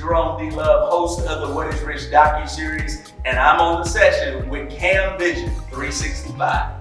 Jerome D. Love, host of the What is Rich docuseries, and I'm on the session with Cam Vision 365.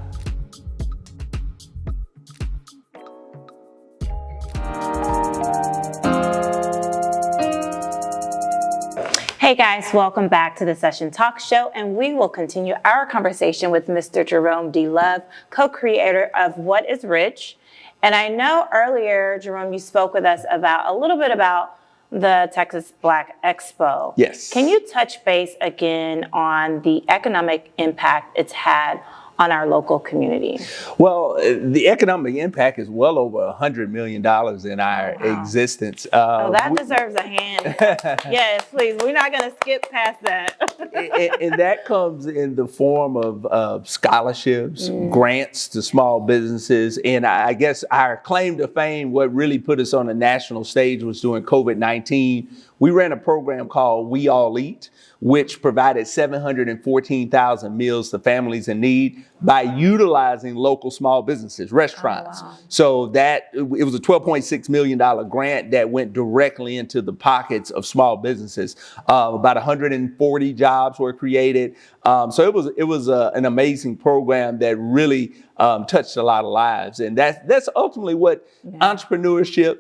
Hey guys, welcome back to the Session Talk Show, and we will continue our conversation with Mr. Jerome D. Love, co-creator of What is Rich. And I know earlier, Jerome, you spoke with us about a little bit about the Texas Black Expo. Yes. Can you touch base again on the economic impact it's had on our local community? Well, the economic impact is well over $100 million in our existence. That deserves a hand. Yes, please. We're not going to skip past that. and that comes in the form of scholarships, grants to small businesses. And I guess our claim to fame, what really put us on a national stage was during COVID-19. We ran a program called We All Eat, which provided 714,000 meals to families in need by utilizing local small businesses, restaurants. Oh, wow. So that it was a $12.6 million grant that went directly into the pockets of small businesses. About 140 jobs were created. So it was an amazing program that really touched a lot of lives. And that's ultimately what entrepreneurship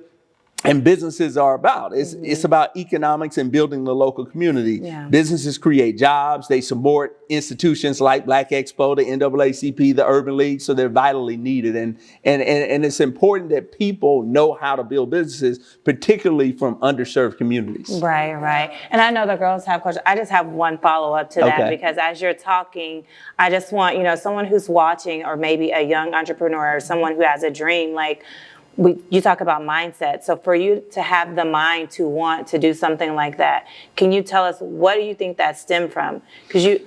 and businesses are about. It's about economics and building the local community. Yeah. Businesses create jobs. They support institutions like Black Expo, the NAACP, the Urban League, so they're vitally needed. And it's important that people know how to build businesses, particularly from underserved communities. Right. And I know the girls have questions. I just have one follow-up to that, because as you're talking, I just want, someone who's watching, or maybe a young entrepreneur or someone who has a dream, you talk about mindset. So for you to have the mind to want to do something like that, can you tell us, what do you think that stemmed from? Because you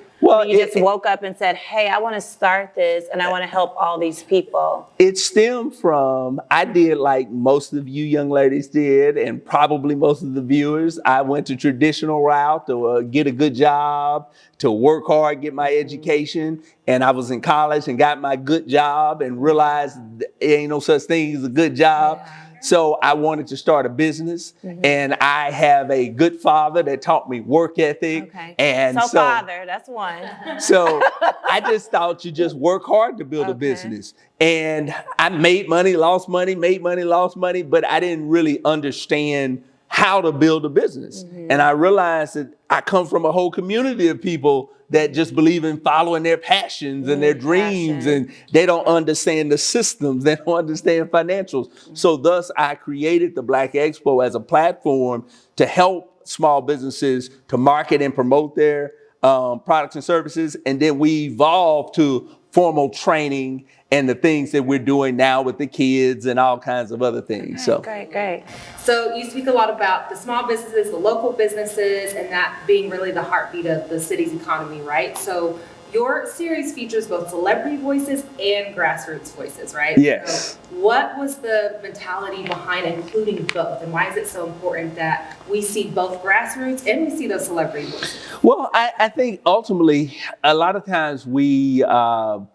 just woke up and said, hey, I want to start this and I want to help all these people. It stemmed from, I did like most of you young ladies did, and probably most of the viewers. I went the traditional route to get a good job, to work hard, get my education. And I was in college and got my good job and realized there ain't no such thing as a good job. Yeah. So I wanted to start a business, and I have a good father that taught me work ethic. Okay. And so father, that's one. So I just thought you just work hard to build a business. And I made money, lost money, lost money, but I didn't really understand how to build a business. And I realized that I come from a whole community of people that just believe in following their passions and their dreams, and they don't understand the systems, they don't understand financials. So thus I created the Black Expo as a platform to help small businesses to market and promote their products and services. And then we evolved to formal training and the things that we're doing now with the kids and all kinds of other things. So Great. So you speak a lot about the small businesses, the local businesses, and that being really the heartbeat of the city's economy, right? So your series features both celebrity voices and grassroots voices, right? Yes. So what was the mentality behind including both, and why is it so important that we see both grassroots and we see those celebrity voices? Well, I think ultimately a lot of times we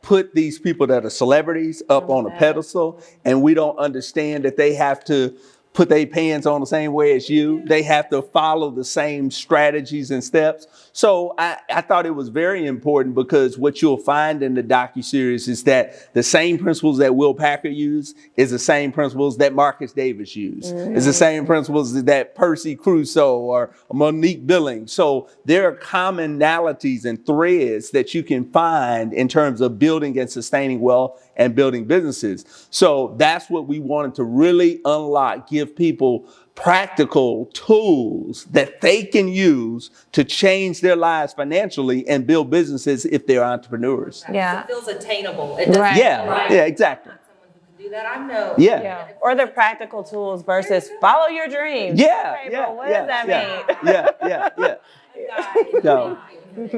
put these people that are celebrities up on a pedestal, and we don't understand that they have to put their pants on the same way as you. They have to follow the same strategies and steps. So I thought it was very important, because what you'll find in the docuseries is that the same principles that Will Packer used is the same principles that Marcus Davis used. It's the same principles that Percy Crusoe or Monique Billings. So there are commonalities and threads that you can find in terms of building and sustaining wealth and building businesses. So that's what we wanted to really unlock, give people practical tools that they can use to change their lives financially and build businesses if they're entrepreneurs. Yeah. It feels attainable. It doesn't Yeah, exactly. someone who can do that. I know. Yeah. Or the practical tools versus follow your dreams. Yeah. Okay, Yeah. but what does that mean? Yeah. So,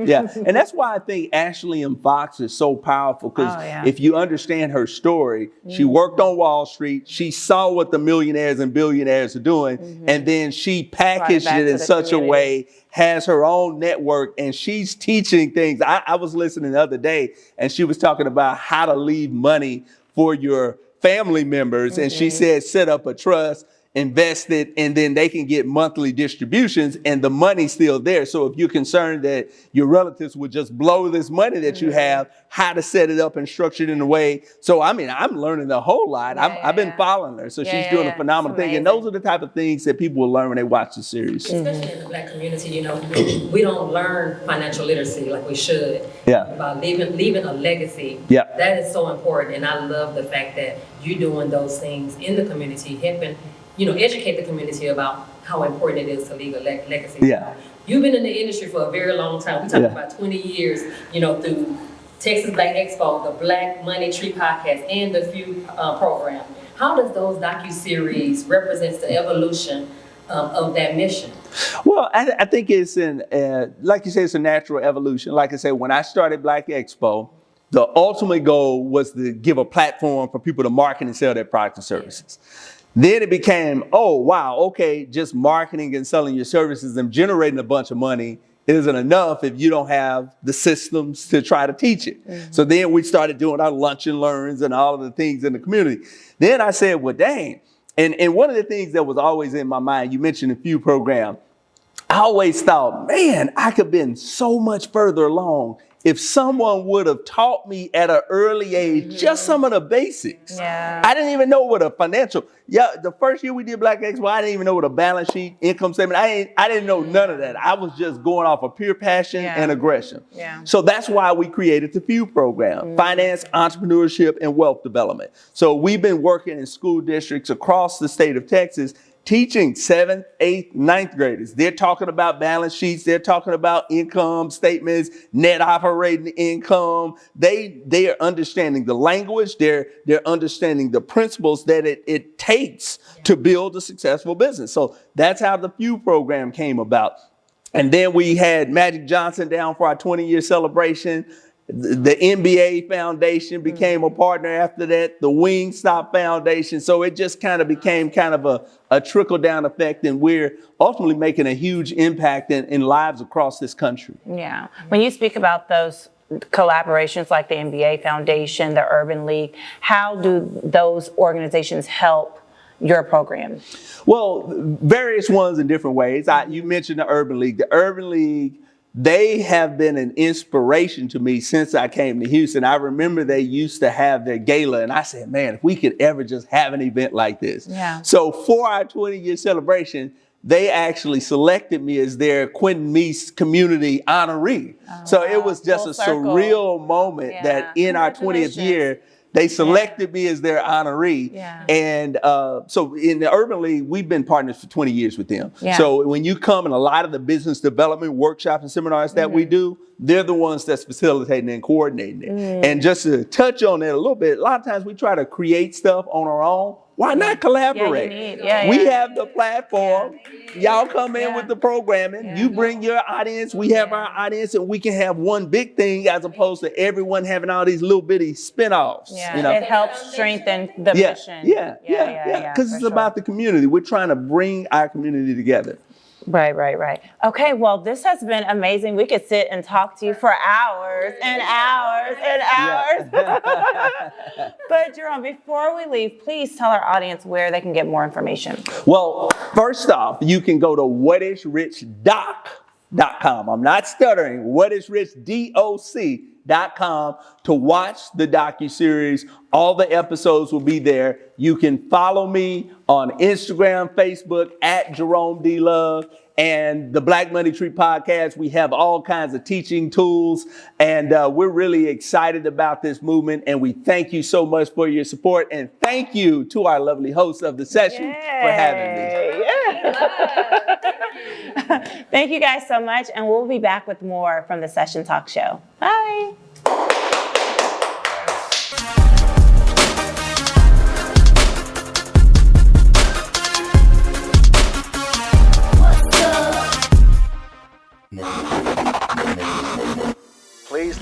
yeah, and that's why I think Ashley M. Fox is so powerful, because if you understand her story, she worked on Wall Street, she saw what the millionaires and billionaires are doing, and then she packaged it in such a way, has her own network, and she's teaching things. I was listening the other day, and she was talking about how to leave money for your family members, and she said set up a trust. invested, and then they can get monthly distributions and the money's still there. So if you're concerned that your relatives would just blow this money that you have, how to set it up and structure it in a way. So, I mean, I'm learning a whole lot. I've been following her. So she's doing a phenomenal thing. And those are the type of things that people will learn when they watch the series. Especially in the Black community, you know, we don't learn financial literacy like we should. About leaving a legacy. That is so important. And I love the fact that you're doing those things in the community, helping, you know, educate the community about how important it is to leave a legacy. You've been in the industry for a very long time. We're talking about 20 years, you know, through Texas Black Expo, the Black Money Tree podcast, and the F.E.W program. How does those docuseries represent the evolution of that mission? Well, I think it's like you say, it's a natural evolution. Like I said, when I started Black Expo, the ultimate goal was to give a platform for people to market and sell their products and services. Then it became, oh, wow, okay, just marketing and selling your services and generating a bunch of money isn't enough if you don't have the systems to try to teach it. So then we started doing our lunch and learns and all of the things in the community. Then I said, well, dang. And one of the things that was always in my mind, you mentioned the F.E.W program, I always thought, man, I could have been so much further along if someone would have taught me at an early age just some of the basics. I didn't even know what a financial, the first year we did Black Expo, I didn't even know what a balance sheet, income statement, I didn't know none of that. I was just going off of pure passion and aggression. So that's why we created the F.E.W program, finance, entrepreneurship, and wealth development. So we've been working in school districts across the state of Texas, teaching 7th, 8th, 9th graders. They're talking about balance sheets. They're talking about income statements, net operating income. They are understanding the language. They're understanding the principles that it takes to build a successful business. So that's how the F.E.W program came about. And then we had Magic Johnson down for our 20-year celebration. The NBA Foundation became a partner after that, the Wingstop Foundation. So it just kind of became kind of a trickle-down effect, and we're ultimately making a huge impact in lives across this country. Yeah. When you speak about those collaborations like the NBA Foundation, the Urban League, how do those organizations help your program? Well, various ones in different ways. You mentioned the Urban League. The Urban League, they have been an inspiration to me since I came to Houston. I remember they used to have their gala, and I said, man, if we could ever just have an event like this. So for our 20-year celebration, they actually selected me as their Quentin Meese Community honoree. So it was just a surreal moment that in our 20th year, they selected me as their honoree. And so in the Urban League, we've been partners for 20 years with them. So when you come in a lot of the business development workshops and seminars that we do, they're the ones that's facilitating and coordinating it. And just to touch on that a little bit, a lot of times we try to create stuff on our own. Why not collaborate? We have the platform. Y'all come in with the programming. You bring your audience. We have our audience, and we can have one big thing as opposed to everyone having all these little bitty spinoffs. You know? It helps strengthen the mission. Because it's about the community. We're trying to bring our community together. Right. Okay, well, this has been amazing. We could sit and talk to you for hours and hours and hours. But Jerome, before we leave, please tell our audience where they can get more information. Well, first off, you can go to whatisrichdoc.com. I'm not stuttering. whatisrichdoc.com to watch the docuseries. All the episodes will be there. You can follow me on Instagram, Facebook at Jerome D Love, and the Black Money Tree podcast. We have all kinds of teaching tools, and we're really excited about this movement. And we thank you so much for your support, and thank you to our lovely hosts of the session for having me. Thank you guys so much, and we'll be back with more from the Session Talk Show. Bye.